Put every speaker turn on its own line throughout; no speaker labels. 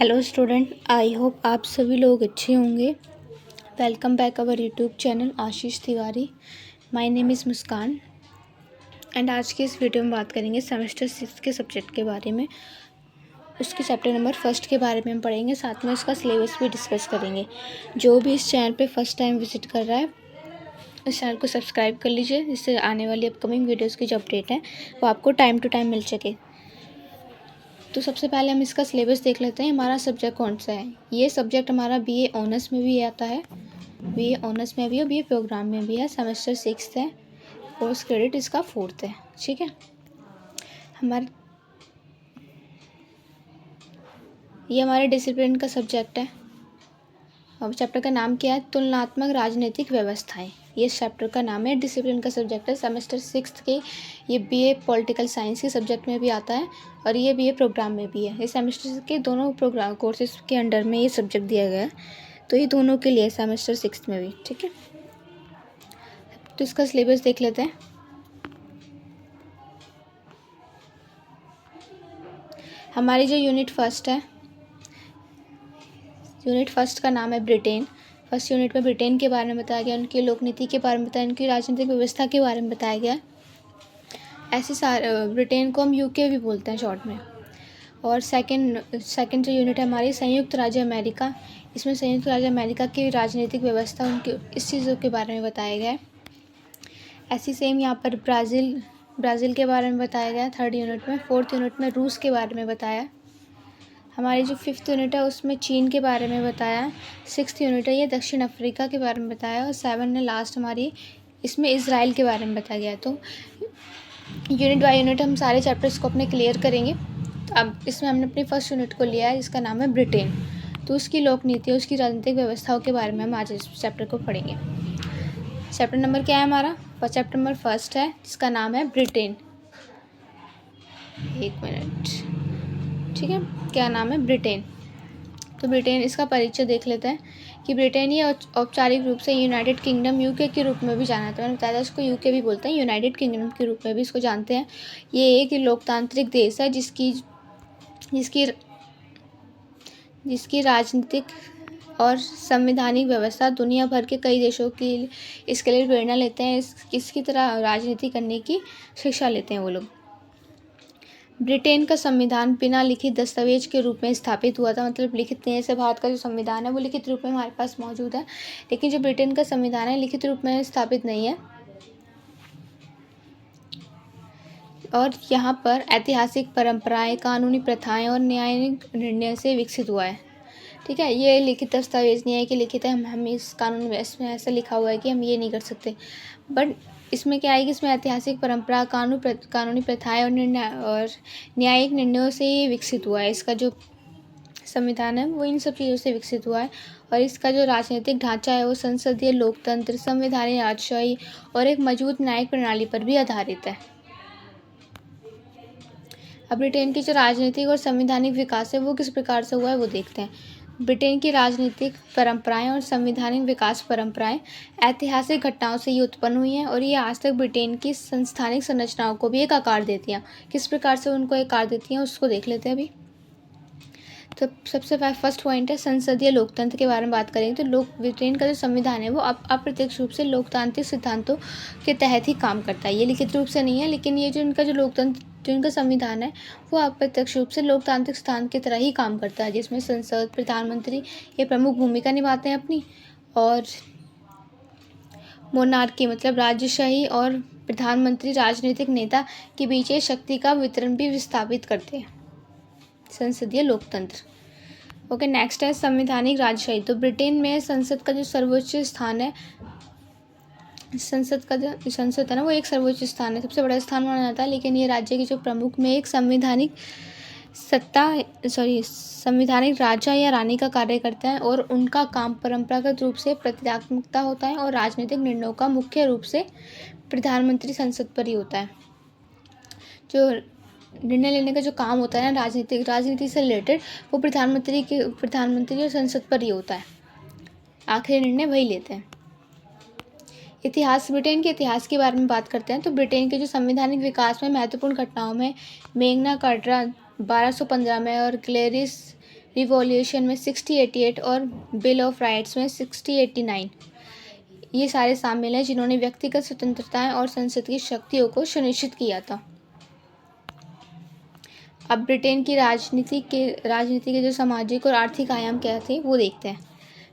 Hello student, I hope आप सभी लोग अच्छे होंगे। Welcome back our YouTube channel Ashish Tiwari. My name is Muskan and आज की इस वीडियो में बात करेंगे सेमेस्टर 6 के सब्जेक्ट के बारे में। उसके चैप्टर नंबर 1 के बारे में हम पढ़ेंगे, साथ में उसका सिलेबस भी डिस्कस करेंगे। जो भी इस चैनल पे फर्स्ट टाइम विजिट कर रहा है, इस चैनल को सब्सक्राइब कर लीजिए, जिससे आने वाली अपकमिंग वीडियोज़ की जो अपडेट है वो आपको टाइम टू टाइम मिल सके। तो सबसे पहले हम इसका सिलेबस देख लेते हैं, हमारा सब्जेक्ट कौन सा है। ये सब्जेक्ट हमारा बीए ऑनर्स में भी आता है, बीए ऑनर्स में भी है, बीए प्रोग्राम में भी है। सेमेस्टर 6 है, कोर्स क्रेडिट इसका 4th है। ठीक है, ये हमारे डिसिप्लिन का सब्जेक्ट है। अब चैप्टर का नाम क्या है? तुलनात्मक राजनीतिक व्यवस्थाएं। ये चैप्टर का नाम है, डिसिप्लिन का सब्जेक्ट है। सेमेस्टर 6 के ये बीए पॉलिटिकल साइंस के सब्जेक्ट में भी आता है और ये बीए प्रोग्राम में भी है। ये सेमेस्टर के दोनों प्रोग्राम कोर्सेज के अंडर में ये सब्जेक्ट दिया गया है, तो ये दोनों के लिए सेमेस्टर 6 में भी। ठीक है, तो इसका सिलेबस देख लेते हैं। हमारी जो यूनिट फर्स्ट है, यूनिट फर्स्ट का नाम है ब्रिटेन। फर्स्ट यूनिट में ब्रिटेन के बारे में बताया गया, उनकी लोक नीति के बारे में बताया, उनकी राजनीतिक व्यवस्था के बारे में बताया गया। ऐसे सारे ब्रिटेन को हम यूके भी बोलते हैं शॉर्ट में। और सेकंड जो यूनिट है हमारी, संयुक्त राज्य अमेरिका। इसमें संयुक्त राज्य अमेरिका की राजनीतिक व्यवस्था, उनकी इस चीज़ों के बारे में बताया गया है। ऐसी सेम यहाँ पर ब्राज़ील के बारे में बताया गया थर्ड यूनिट में। फोर्थ यूनिट में रूस के बारे में बताया। हमारी जो 5th यूनिट है उसमें चीन के बारे में बताया। 6th यूनिट है ये दक्षिण अफ्रीका के बारे में बताया। और 7 है लास्ट हमारी, इसमें इज़राइल के बारे में बताया गया। तो यूनिट बाय यूनिट हम सारे चैप्टर्स को अपने क्लियर करेंगे। तो अब इसमें हमने अपनी फर्स्ट यूनिट को लिया है, जिसका नाम है ब्रिटेन। तो उसकी लोक नीति, उसकी राजनीतिक व्यवस्थाओं के बारे में हम आज इस चैप्टर को पढ़ेंगे। चैप्टर नंबर क्या है हमारा? चैप्टर नंबर 1 है, जिसका नाम है ब्रिटेन। एक मिनट, ठीक है, क्या नाम है? ब्रिटेन। तो ब्रिटेन, इसका परिचय देख लेते हैं कि ब्रिटेन ये औपचारिक रूप से यूनाइटेड किंगडम यूके के रूप में भी जाना जाता है। मैंने बताया था इसको यूके भी बोलते हैं, यूनाइटेड किंगडम के रूप में भी इसको जानते हैं। ये एक लोकतांत्रिक देश है जिसकी राजनीतिक और संवैधानिक व्यवस्था दुनिया भर के कई देशों की इसके लिए प्रेरणा लेते हैं। इसकी तरह राजनीति करने की शिक्षा लेते हैं वो लोग। ब्रिटेन का संविधान बिना लिखित दस्तावेज के रूप में स्थापित हुआ था, मतलब लिखित नहीं। जैसे भारत का जो संविधान है वो लिखित रूप में हमारे पास मौजूद है, लेकिन जो ब्रिटेन का संविधान है लिखित रूप में स्थापित नहीं है। और यहाँ पर ऐतिहासिक परंपराएं, कानूनी प्रथाएं और न्यायिक निर्णय से विकसित हुआ है। ठीक है, ये लिखित दस्तावेज नहीं है कि लिखित है हम इस कानून में इसमें ऐसा लिखा हुआ है कि हम ये नहीं कर सकते। बट इसमें क्या है कि इसमें ऐतिहासिक परंपरा, कानूनी प्रथाएं और न्यायिक निर्णयों से ये विकसित हुआ है। इसका जो संविधान है वो इन सब चीज़ों से विकसित हुआ है। और इसका जो राजनीतिक ढांचा है वो संसदीय लोकतंत्र, संवैधानिक राजशाही और एक मजबूत न्यायिक प्रणाली पर भी आधारित है। अब ब्रिटेन की जो राजनीतिक और संवैधानिक विकास है वो किस प्रकार से हुआ है वो देखते हैं। ब्रिटेन की राजनीतिक परंपराएं और संवैधानिक विकास परंपराएं ऐतिहासिक घटनाओं से ये उत्पन्न हुई हैं और ये आज तक ब्रिटेन की संस्थानिक संरचनाओं को भी एक आकार देती हैं। किस प्रकार से उनको एक आकार देती हैं उसको देख लेते हैं अभी। तो सबसे फर्स्ट पॉइंट है संसदीय लोकतंत्र के बारे में बात करेंगे। तो ब्रिटेन का जो संविधान है वो अप्रत्यक्ष रूप से लोकतांत्रिक सिद्धांतों के तहत ही काम करता है। ये लिखित रूप से नहीं है, लेकिन ये जो इनका जो इनका संविधान है वो अप्रत्यक्ष रूप से लोकतांत्रिक सिद्धांत की तरह ही काम करता है, जिसमें संसद, प्रधानमंत्री ये प्रमुख भूमिका निभाते हैं अपनी। और मोनार्की मतलब राजशाही और प्रधानमंत्री राजनीतिक नेता के बीच शक्ति का वितरण भी विस्थापित करते हैं। संसदीय लोकतंत्र। ओके, नेक्स्ट है संवैधानिक राजशाही। तो ब्रिटेन में संसद का जो सर्वोच्च स्थान है, संसद है ना, वो एक सर्वोच्च स्थान है, सबसे बड़ा स्थान माना जाता है। लेकिन ये राज्य के जो प्रमुख में एक संवैधानिक राजा या रानी का कार्य करता है और उनका काम परंपरागत रूप से प्रतिक्रियात्मकता होता है और राजनीतिक निर्णयों का मुख्य रूप से प्रधानमंत्री संसद पर ही होता है। जो निर्णय लेने का जो काम होता है ना राजनीति से रिलेटेड, वो प्रधानमंत्री और संसद पर ही होता है। आखिरी निर्णय वही लेते हैं। ब्रिटेन के इतिहास के बारे में बात करते हैं। तो ब्रिटेन के जो संवैधानिक विकास में महत्वपूर्ण घटनाओं में मैग्ना कार्टा 1215 में और क्लेरिस रिवॉल्यूशन में 1688 और बिल ऑफ राइट्स में 1689 ये सारे शामिल हैं जिन्होंने व्यक्तिगत स्वतंत्रताएं और संसद की शक्तियों को सुनिश्चित किया था। अब ब्रिटेन की राजनीति के जो सामाजिक और आर्थिक आयाम क्या थे वो देखते हैं।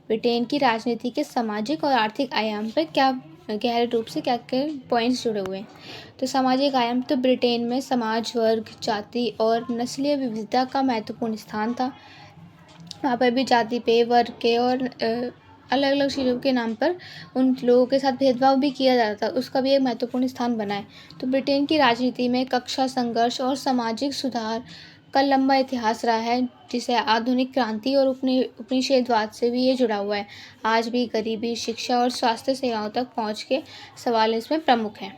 ब्रिटेन की राजनीति के सामाजिक और आर्थिक आयाम पर क्या गहरे रूप से क्या क्या पॉइंट्स जुड़े हुए हैं। तो सामाजिक आयाम तो ब्रिटेन में समाज, वर्ग, जाति और नस्लीय विविधता का महत्वपूर्ण स्थान था। वहाँ पर भी जाति पे, वर्ग के और अलग अलग चीज़ों के नाम पर उन लोगों के साथ भेदभाव भी किया जाता था, उसका भी एक महत्वपूर्ण स्थान बना है। तो ब्रिटेन की राजनीति में कक्षा संघर्ष और सामाजिक सुधार का लंबा इतिहास रहा है, जिसे आधुनिक क्रांति और उपनिषेधवाद से भी ये जुड़ा हुआ है। आज भी गरीबी, शिक्षा और स्वास्थ्य सेवाओं तक पहुँच के सवाल इसमें प्रमुख हैं।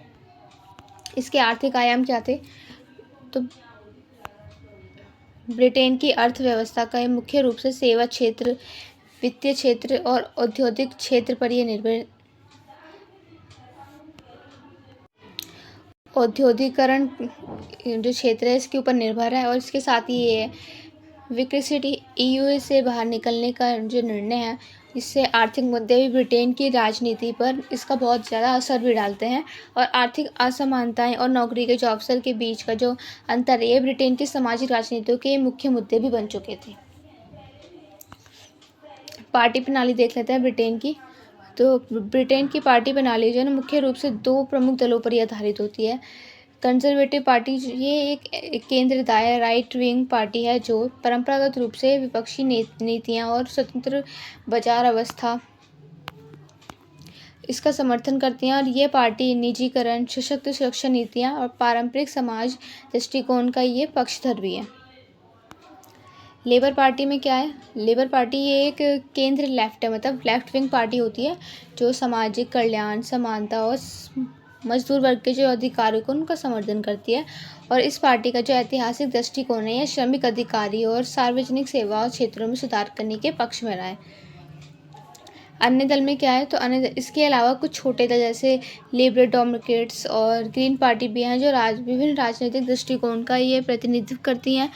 इसके आर्थिक आयाम क्या थे? तो ब्रिटेन की अर्थव्यवस्था का मुख्य रूप से सेवा क्षेत्र, वित्तीय क्षेत्र और औद्योगिक क्षेत्र पर यह निर्भर औद्योगिकरण जो क्षेत्र है इसके ऊपर निर्भर है। और इसके साथ ही ये विकसित ईयू से बाहर निकलने का जो निर्णय है, इससे आर्थिक मुद्दे भी ब्रिटेन की राजनीति पर इसका बहुत ज़्यादा असर भी डालते हैं। और आर्थिक असमानताएं और नौकरी के जो अवसर के बीच का जो अंतर है, ये ब्रिटेन की सामाजिक राजनीतियों के मुख्य मुद्दे भी बन चुके थे। पार्टी प्रणाली देख लेते हैं ब्रिटेन की। तो ब्रिटेन की पार्टी प्रणाली जो है ना, मुख्य रूप से दो प्रमुख दलों पर ही आधारित होती है। कंजर्वेटिव पार्टी ये एक केंद्रदाय राइट विंग पार्टी है जो परंपरागत रूप से विपक्षी नीतियां और स्वतंत्र बाजार अवस्था इसका समर्थन करती हैं। और ये पार्टी निजीकरण, सशक्त सुरक्षा नीतियां और पारंपरिक समाज दृष्टिकोण का ये पक्षधर भी है। लेबर पार्टी में क्या है? लेबर पार्टी ये एक केंद्र लेफ्ट है, मतलब लेफ्ट विंग पार्टी होती है जो सामाजिक कल्याण, समानता और मजदूर वर्ग के जो अधिकारों को उनका समर्थन करती है। और इस पार्टी का जो ऐतिहासिक दृष्टिकोण है, यह श्रमिक अधिकारी और सार्वजनिक सेवा क्षेत्रों में सुधार करने के पक्ष में रहा है। अन्य दल में क्या है? तो इसके अलावा कुछ छोटे दल जैसे लिबरल डेमोक्रेट्स और ग्रीन पार्टी भी हैं जो विभिन्न राजनीतिक दृष्टिकोण का ये प्रतिनिधित्व करती हैं,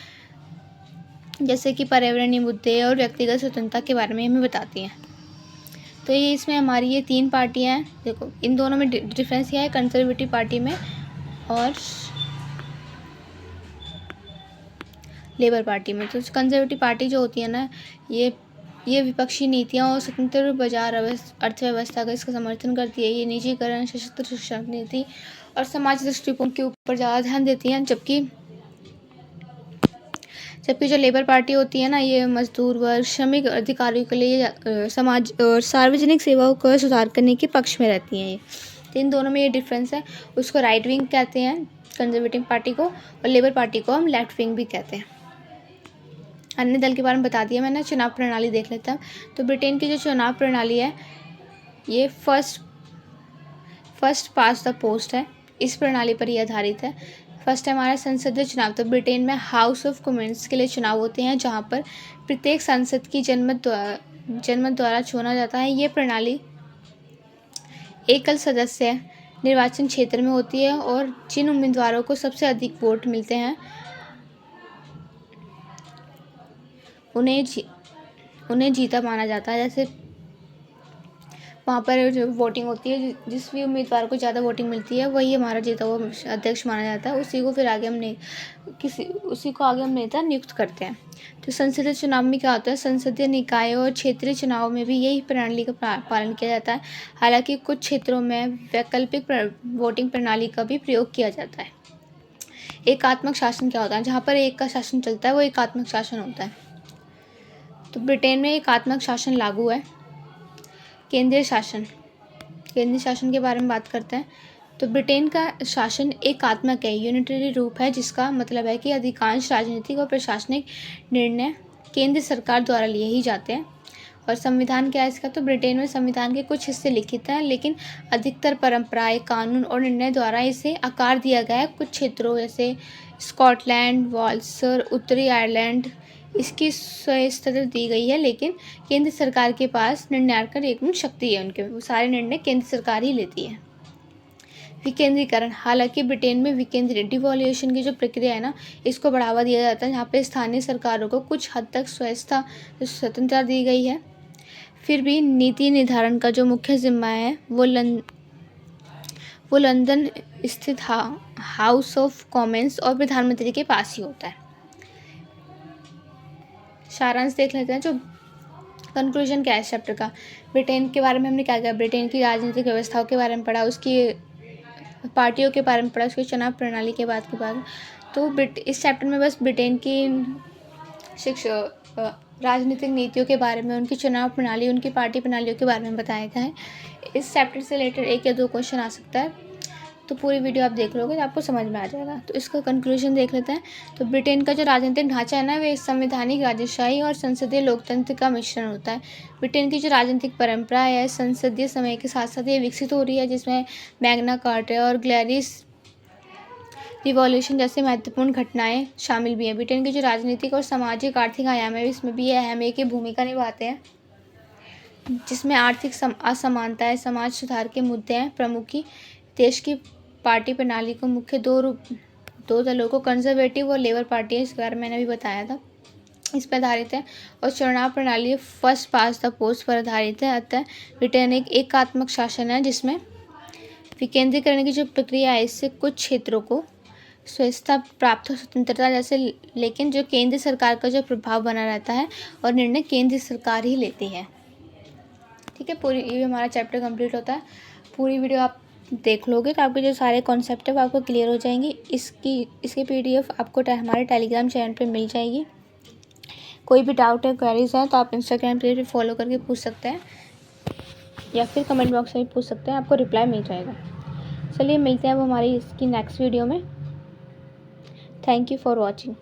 जैसे कि पर्यावरणीय मुद्दे और व्यक्तिगत स्वतंत्रता के बारे में हमें बताती हैं। तो ये इसमें हमारी ये तीन पार्टियां हैं। देखो इन दोनों में डिफरेंस क्या है कंजर्वेटिव पार्टी में और लेबर पार्टी में। तो कंजर्वेटिव पार्टी जो होती है ना, ये विपक्षी नीतियां और स्वतंत्र बाजार अर्थव्यवस्था का इसका समर्थन करती है। ये निजीकरण, सशक्त शिक्षा नीति और समाज दृष्टिकोण के ऊपर ज़्यादा ध्यान देती हैं, जबकि जो लेबर पार्टी होती है ना, ये मजदूर वर्ग, श्रमिक अधिकारियों के लिए समाज और सार्वजनिक सेवाओं को सुधार करने के पक्ष में रहती हैं। ये तो इन दोनों में ये डिफरेंस है। उसको राइट विंग कहते हैं कंजर्वेटिव पार्टी को, और लेबर पार्टी को हम लेफ्ट विंग भी कहते हैं। अन्य दल के बारे में बता दिया मैंने। चुनाव प्रणाली देख लेते हैं। तो ब्रिटेन की जो चुनाव प्रणाली है, ये फर्स्ट पास्ट द पोस्ट है, इस प्रणाली पर ही आधारित है। फर्स्ट है हमारा संसदीय चुनाव। तो ब्रिटेन में हाउस ऑफ कॉमन्स के लिए चुनाव होते हैं, जहाँ पर प्रत्येक सांसद की जनमत द्वारा चुना जाता है। ये प्रणाली एकल सदस्य निर्वाचन क्षेत्र में होती है और जिन उम्मीदवारों को सबसे अधिक वोट मिलते हैं उन्हें जीता माना जाता है। जैसे वहाँ पर जो वोटिंग होती है, जिस भी उम्मीदवार को ज़्यादा वोटिंग मिलती है वही हमारा जीता हुआ अध्यक्ष माना जाता है। उसी को आगे हम नेता नियुक्त करते हैं। तो संसदीय चुनाव में क्या होता है? संसदीय निकाय और क्षेत्रीय चुनाव में भी यही प्रणाली का पालन किया जाता है। हालांकि कुछ क्षेत्रों में वैकल्पिक वोटिंग प्रणाली का भी प्रयोग किया जाता है। एकात्मक शासन क्या होता है? जहाँ पर एक का शासन चलता है वो एकात्मक शासन होता है। तो ब्रिटेन में एकात्मक शासन लागू है। केंद्रीय शासन के बारे में बात करते हैं। तो ब्रिटेन का शासन एकात्मक है, यूनिटरी रूप है, जिसका मतलब है कि अधिकांश राजनीतिक और प्रशासनिक निर्णय केंद्र सरकार द्वारा लिए ही जाते हैं। और संविधान क्या है इसका? तो ब्रिटेन में संविधान के कुछ हिस्से लिखित हैं, लेकिन अधिकतर परंपराएं, कानून और निर्णय द्वारा इसे आकार दिया गया है। कुछ क्षेत्रों जैसे स्कॉटलैंड, वेल्स और उत्तरी आयरलैंड इसकी स्वायत्तता दी गई है, लेकिन केंद्र सरकार के पास निर्णयात्मक एकदम शक्ति है। उनके वो सारे निर्णय केंद्र सरकार ही लेती है। विकेंद्रीकरण, हालांकि ब्रिटेन में डिवॉल्यूशन की जो प्रक्रिया है ना, इसको बढ़ावा दिया जाता है, जहाँ पे स्थानीय सरकारों को कुछ हद तक स्वतंत्रता दी गई है। फिर भी नीति निर्धारण का जो मुख्य जिम्मा है वो लंदन स्थित हाउस ऑफ कॉमन्स और प्रधानमंत्री के पास ही होता है। सारांश देख लेते हैं, जो कंक्लूजन क्या है इस चैप्टर का। ब्रिटेन के बारे में हमने क्या किया, ब्रिटेन की राजनीतिक व्यवस्थाओं के बारे में पढ़ा, उसकी पार्टियों के बारे में पढ़ा, उसकी चुनाव प्रणाली के बाद तो इस चैप्टर में बस ब्रिटेन की राजनीतिक नीतियों के बारे में, उनकी चुनाव प्रणाली, उनकी पार्टी प्रणालियों के बारे में बताया गया है। इस चैप्टर से रिलेटेड 1 या 2 क्वेश्चन आ सकता है, तो पूरी वीडियो आप देख लोगे तो आपको समझ में आ जाएगा। तो इसका कंक्लूजन देख लेते हैं। तो ब्रिटेन का जो राजनीतिक ढांचा है ना, वे संवैधानिक, राजशाही और संसदीय लोकतंत्र का मिश्रण होता है। ब्रिटेन की जो राजनीतिक परंपरा है संसदीय समय के साथ साथ ये विकसित हो रही है, जिसमें मैग्ना कार्टा और ग्लैरिस रिवॉल्यूशन जैसे महत्वपूर्ण घटनाएं शामिल भी हैं। ब्रिटेन की जो राजनीतिक और सामाजिक आर्थिक आयाम है, इसमें भी ये अहम एक भूमिका निभाते हैं, जिसमें आर्थिक असमानताएं, समाज सुधार के मुद्दे हैं प्रमुख। देश की पार्टी प्रणाली को मुख्य दो दलों को, कंजर्वेटिव और लेबर पार्टी है, इस बारे में मैंने अभी बताया था, इस पर आधारित है। और चुनाव प्रणाली फर्स्ट पास्ट द पोस्ट पर आधारित है। अतः ब्रिटेन एक एकात्मक शासन है, जिसमें विकेंद्रीकरण की जो प्रक्रिया है, इससे कुछ क्षेत्रों को स्वायत्तता प्राप्त हो, स्वतंत्रता जैसे, लेकिन जो केंद्र सरकार का जो प्रभाव बना रहता है और निर्णय केंद्र सरकार ही लेती है। ठीक है, पूरी ये हमारा चैप्टर कंप्लीट होता है। पूरी वीडियो आप देख लोगे तो आपके जो सारे कॉन्सेप्ट है वो आपको क्लियर हो जाएंगे। इसकी PDF आपको हमारे टेलीग्राम चैनल पे मिल जाएगी। कोई भी डाउट है, क्वेरीज हैं, तो आप इंस्टाग्राम पे फॉलो करके पूछ सकते हैं, या फिर कमेंट बॉक्स में पूछ सकते हैं, आपको रिप्लाई मिल जाएगा। चलिए मिलते हैं अब हमारी इसकी नेक्स्ट वीडियो में। Thank you for watching.